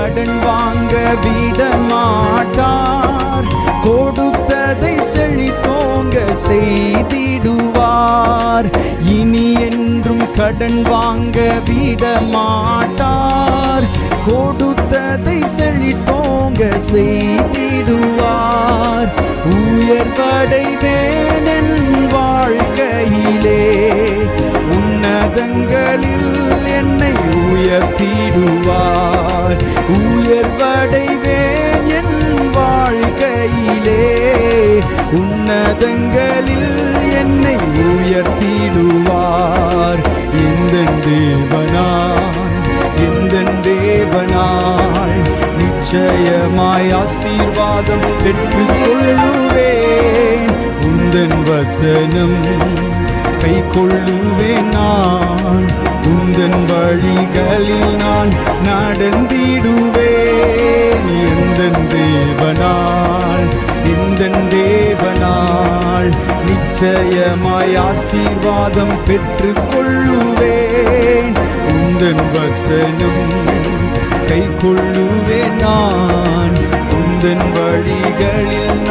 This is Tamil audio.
கடன் வாங்க விட மாட்டார். கொடுத்ததை செழித்தோங்க செய்திடுவார். இனி என்றும் கடன் வாங்க விட மாட்டார். கொடுத்ததை செழித்தோங்க செய்திடுவார். உயர்வடைவேன் என் வாழ்க்கையிலே, உன்னதங்களில் என்னை உயர்த்திடுவார். உயர்வடைவேன் என் வாழ்க்கையிலே, உன்னதங்களில் என்னை உயர்த்திடுவார். எந்தன் தேவனாய் நிச்சயமாய் ஆசீர்வாதம் பெற்றுக்கொள்ளுவேன். உந்தன் வசனம் கை கொள்ளுவேன் நான். உந்தன் வழிகளில் நான் நடந்திடுவேன். எந்தன் தேவனால் நிச்சயமாய் ஆசீர்வாதம் பெற்றுக்கொள்ளுவேன். உந்தன் வசனம் கை கொள்ளுவேன் நான். உந்தன் வழிகளில்